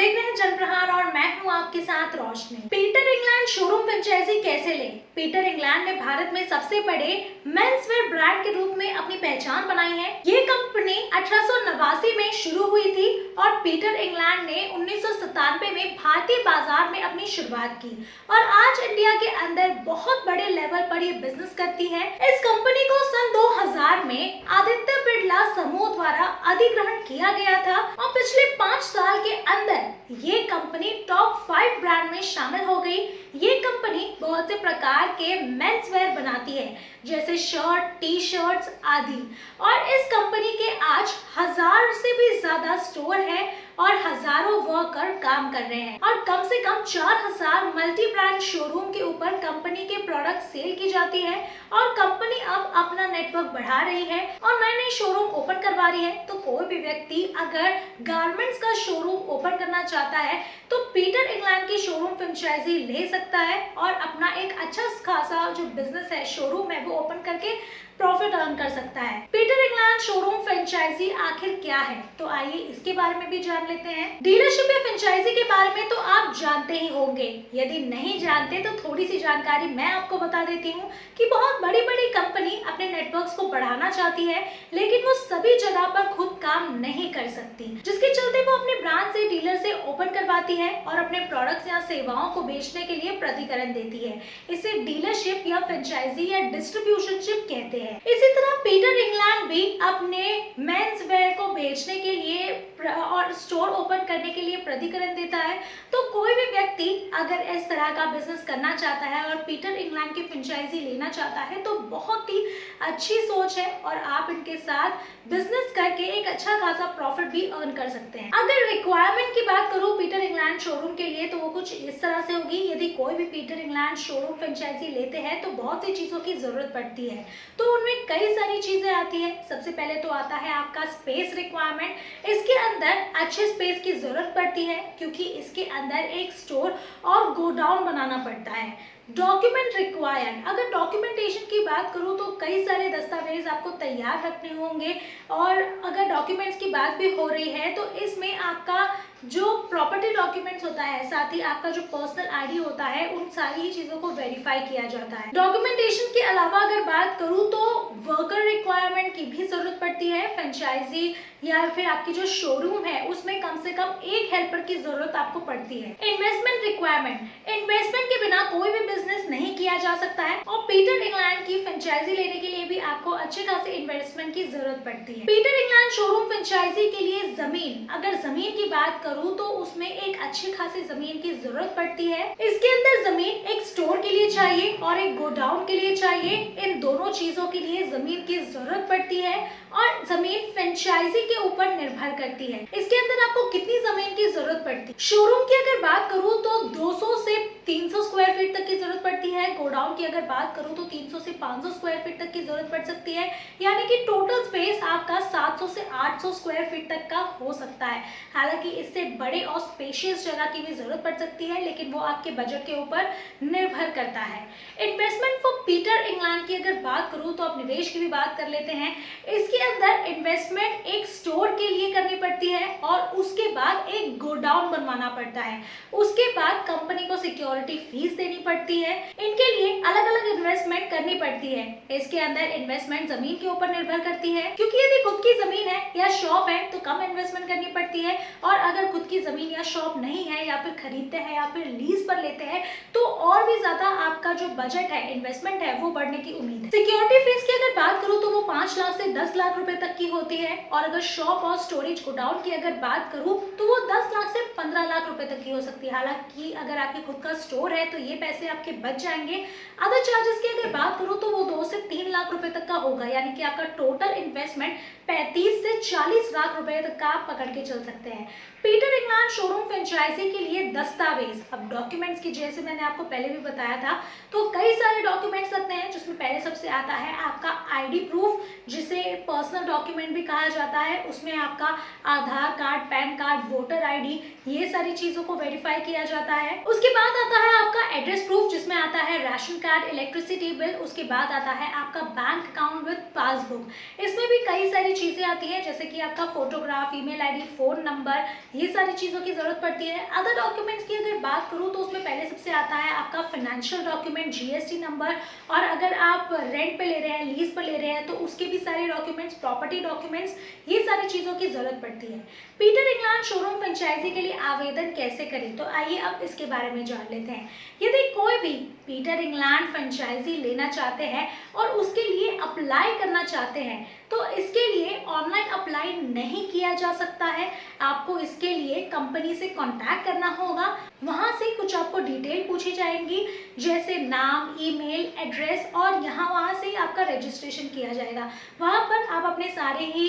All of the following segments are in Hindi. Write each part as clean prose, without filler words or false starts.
देख रहे हैं जनप्रहार और मैं हूं आपके साथ रोशनी। पीटर इंग्लैंड शोरूम फ्रेंचाइजी कैसे लें? पीटर इंग्लैंड ने भारत में सबसे बड़े मेंसवेयर ब्रांड के रूप में अपनी पहचान बनाई है। ये कंपनी 1889 में शुरू हुई थी और पीटर इंग्लैंड ने 1997 में भारतीय बाजार में अपनी शुरुआत की और आज इंडिया के अंदर बहुत बड़े लेवल पर ये बिजनेस करती है। इस कंपनी को सन 2000 में आदित्य बिड़ला समूह द्वारा अधिग्रहण किया गया था और पिछले 5 साल के अंदर ये कंपनी टॉप 5 ब्रांड में शामिल हो गई। ये कंपनी बहुत से प्रकार के मेंसवेयर बनाती है जैसे शर्ट, टी शर्ट्स आदि और इस कंपनी के आज 1000 से भी ज्यादा स्टोर है और हजारों वर्कर काम कर रहे हैं और कम से कम 4000 मल्टी ब्रांड शोरूम के ऊपर कंपनी के प्रोडक्ट सेल की जाती है और कंपनी अब अपना नेटवर्क बढ़ा रही है और नए नए शोरूम ओपन करवा रही है। तो कोई भी व्यक्ति अगर गारमेंट्स का शोरूम ओपन करना चाहता है तो पीटर इंग्लैंड की शोरूम फ्रेंचाइजी ले सकता है और अपना एक अच्छा खासा जो बिजनेस है, शोरूम है, वो ओपन करके प्रॉफिट अर्न कर सकता है। पीटर इंग्लैंड शोरूम फ्रेंचाइजी आखिर क्या है, तो आइए इसके बारे में भी जान लेते हैं। डीलरशिप या फ्रेंचाइजी के बारे में तो आप जानते ही होंगे, यदि नहीं जानते तो थोड़ी सी जानकारी मैं आपको बता देती हूँ कि बहुत बड़ी बड़ी कंपनी अपने नेटवर्क्स को बढ़ाना चाहती है लेकिन वो सभी जगह पर खुद काम नहीं कर सकती, जिसके चलते वो अपने ब्रांच से, डीलर से ओपन करवाती है और अपने प्रोडक्ट्स या सेवाओं को बेचने के लिए प्राधिकरण देती है। इसे डीलरशिप या फ्रेंचाइजी या डिस्ट्रीब्यूशनशिप कहते हैं। इसी तरह पीटर इंग्लैंड भी अपने मेंसवेयर को बेचने के लिए और स्टोर ओपन करने के लिए प्राधिकरण देता है। तो कोई भी व्यक्ति अगर इस तरह का बिजनेस करना चाहता है और पीटर इंग्लैंड की फ्रेंचाइजी लेना चाहता है तो बहुत ही अच्छी सोच है और आप इनके साथ बिजनेस करके एक अच्छा खासा प्रॉफिट भी अर्न कर सकते हैं। अगर रिक्वायरमेंट की बात करूं पीटर इंग्लैंड शोरूम के लिए तो वो कुछ इस तरह से होगी। यदि कोई भी पीटर इंग्लैंड शोरूम फ्रेंचाइजी लेते हैं तो बहुत सी चीजों की जरूरत पड़ती है, तो उनमें कई सारी चीजें आती है। सबसे पहले तो आता है आपका स्पेस रिक्वायरमेंट। इसके अंदर अच्छे स्पेस की जरूरत पड़ती है क्योंकि इसके अंदर एक स्टोर और गोडाउन बनाना पड़ता है। डॉक्यूमेंट रिक्वायर्ड, अगर डॉक्यूमेंटेशन की बात करूं तो कई सारे दस्तावेज आपको तैयार रखने होंगे और अगर डॉक्यूमेंट्स की बात भी हो रही है तो इसमें आपका जो प्रॉपर्टी डॉक्यूमेंट्स होता है, साथ ही आपका जो पर्सनल आईडी होता है, उन सारी ही चीजों को वेरीफाई किया जाता है। डॉक्यूमेंटेशन के अलावा अगर बात करूं तो वर्कर रिक्वायरमेंट की भी जरूरत पड़ती है। फ्रेंचाइजी या फिर आपकी जो शोरूम है उसमें कम से कम एक हेल्पर की जरूरत आपको पड़ती है। इन्वेस्टमेंट रिक्वायरमेंट, इन्वेस्टमेंट के बिना कोई भी बिजनेस नहीं किया जा सकता है और पीटर इंग्लैंड की फ्रेंचाइजी लेने के लिए भी आपको अच्छे खासे इन्वेस्टमेंट की जरूरत पड़ती है। पीटर इंग्लैंड शोरूम फ्रेंचाइजी के लिए जमीन, अगर जमीन की बात करूं तो उसमें एक अच्छी खासी जमीन की जरूरत पड़ती है। इसके अंदर जमीन एक स्टोर के लिए चाहिए और एक गोडाउन के लिए चाहिए। इन दोनों चीजों के लिए जमीन की जरूरत पड़ती है और जमीन फ्रेंचाइजी के ऊपर निर्भर करती है। इसके अंदर आपको कितनी जमीन की जरूरत पड़ती है? शोरूम की अगर बात करूं तो 200 से 300 स्क्वायर फीट तक की जरूरत पड़ती है। गोडाउन की अगर बात करूं तो 300 से 500 स्क्वायर फीट तक की जरूरत पड़ सकती है, यानी कि टोटल स्पेस आपका 700 से 800 स्क्वायर फीट तक का हो सकता है। हालांकि इससे बड़े और स्पेशियस जगह की भी जरूरत पड़ सकती है लेकिन वो आपके बजट के ऊपर निर्भर करता है। इन्वेस्टमेंट फॉर पीटर इंग्लैंड की अगर बात करूं तो आप निवेश की भी बात कर लेते हैं। इसके अंदर इन्वेस्टमेंट एक स्टोर के लिए करनी पड़ती है और उसके बाद एक गोडाउन बनवाना पड़ता है। उसके बाद कंपनी को सिक्योरिटी फीस देनी पड़ती है। इनके लिए अलग अलग इन्वेस्टमेंट करनी पड़ती है। इसके अंदर इन्वेस्टमेंट जमीन के ऊपर निर्भर करती है क्योंकि यदि खुद की जमीन है या शॉप है तो कम इन्वेस्टमेंट करनी पड़ती है और अगर खुद की जमीन या शॉप नहीं है या फिर खरीदते हैं या फिर लीज पर लेते हैं तो और भी ज्यादा आपका जो बजट है, इन्वेस्टमेंट है, वो बढ़ने की उम्मीद है। सिक्योरिटी फीस की अगर बात करूं तो वो 5 लाख से 10 लाख रुपए तक की होती है और अगर शॉप और स्टोरेज गोडाउन की अगर बात करूं तो वो 10 लाख से 15 लाख रुपए तक की हो सकती है। हालांकि अगर आपके खुद का स्टोर है तो ये पैसे आपके बच जाएंगे। अदर चार्जेस की अगर बात करूं तो वो 2 से 3 लाख रुपए तक का होगा, यानी कि आपका टोटल इन्वेस्टमेंट 35 से 40 लाख रुपए तक का आप पकड़ के चल सकते हैं। पीटर इंग्लैंड शोरूम फ्रेंचाइजी के लिए दस्तावेज, अब डॉक्यूमेंट्स की जैसे मैंने आपको पहले भी बताया था तो कई सारे डॉक्यूमेंट्स लगते हैं जिसमें पहले सबसे आता है आपका आईडी प्रूफ, जिसे पर्सनल डॉक्यूमेंट भी कहा जाता है। उसमें आपका Aadhaar card, PAN card, voter ID, ये सारी चीजें चीजों को वेरीफाई किया जाता है। उसके बाद आता है आपका एड्रेस प्रूफ, जिसमें आता है राशन कार्ड, इलेक्ट्रिसिटी बिल। उसके बाद आता है आपका बैंक अकाउंट विद पासबुक। इसमें भी कई सारी चीजें आती है, जैसे कि आपका photograph, email ID, phone number, ये सारी चीजों की जरूरत पड़ती है। अदर डॉक्यूमेंट्स की अगर बात करूँ तो उसमें पहले सबसे आता है आपका फाइनेंशियल डॉक्यूमेंट, जीएसटी नंबर, और अगर आप रेंट पे ले रहे हैं, लीज पर ले रहे हैं तो उसके भी सारे डॉक्यूमेंट्स, प्रॉपर्टी डॉक्यूमेंट्स, ये सारी चीजों की जरूरत पड़ती है। पीटर इंग्लैंड शोरूम फ्रेंचाइजी के लिए आवेदन कैसे करें, तो आइए अब इसके बारे में जान लेते हैं। यदि कोई भी पीटर इंग्लैंड फ्रेंचाइजी लेना चाहते हैं और उसके लिए अप्लाई करना चाहते हैं तो इसके लिए ऑनलाइन अप्लाई नहीं किया जा सकता है। आपको इसके लिए कंपनी से कांटेक्ट करना होगा। वहां से कुछ आपको डिटेल पूछी जाएंगी, जैसे नाम, ईमेल, एड्रेस, और वहां से आपका रजिस्ट्रेशन किया जाएगा। वहां पर आप अपने सारे ही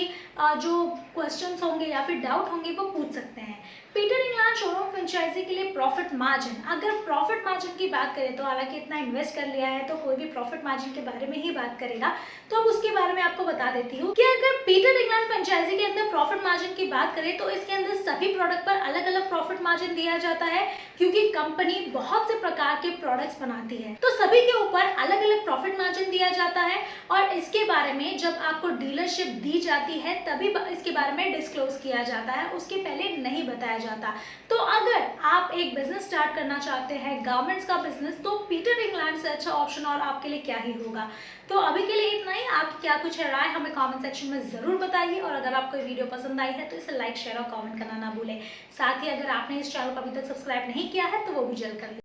जो क्वेश्चंस होंगे या फिर डाउट होंगे वो पूछ सकते हैं। पीटर इंग्लैंड शोरूम फ्रेंचाइजी के लिए प्रॉफिट मार्जिन, अगर प्रॉफिट मार्जिन की बात करें तो हालांकि इतना इन्वेस्ट कर लिया है तो कोई भी प्रॉफिट मार्जिन के बारे में ही बात करेगा, तो अब उसके बारे में आपको बता देती हूँ कि अगर पीटर इंग्लैंड फ्रेंचाइजी के अंदर प्रॉफिट मार्जिन की बात करें तो इसके अंदर सभी प्रोडक्ट पर अलग अलग प्रॉफिट मार्जिन दिया जाता है, क्योंकि कंपनी बहुत से प्रकार के प्रोडक्ट्स बनाती है तो सभी के ऊपर अलग अलग प्रॉफिट मार्जिन दिया जाता है। और इसके बारे में जब आपको डीलरशिप दी जाती है तभी इसके बारे में डिस्क्लोज किया जाता है, उसके पहले नहीं बताया जाता। तो अगर आप एक बिजनेस स्टार्ट करना चाहते हैं, गारमेंट्स का बिजनेस, तो पीटर इंग्लैंड से अच्छा ऑप्शन और आपके लिए क्या ही होगा। तो अभी के लिए इतना ही। आपकी क्या कुछ है राय हमें कमेंट सेक्शन में जरूर बताइए, और अगर आपको वीडियो पसंद आई है तो इसे लाइक, शेयर और कमेंट करना ना भूलें। साथ ही अगर आपने इस चैनल को अभी तक सब्सक्राइब नहीं किया है तो वो भी जल्द कर लें।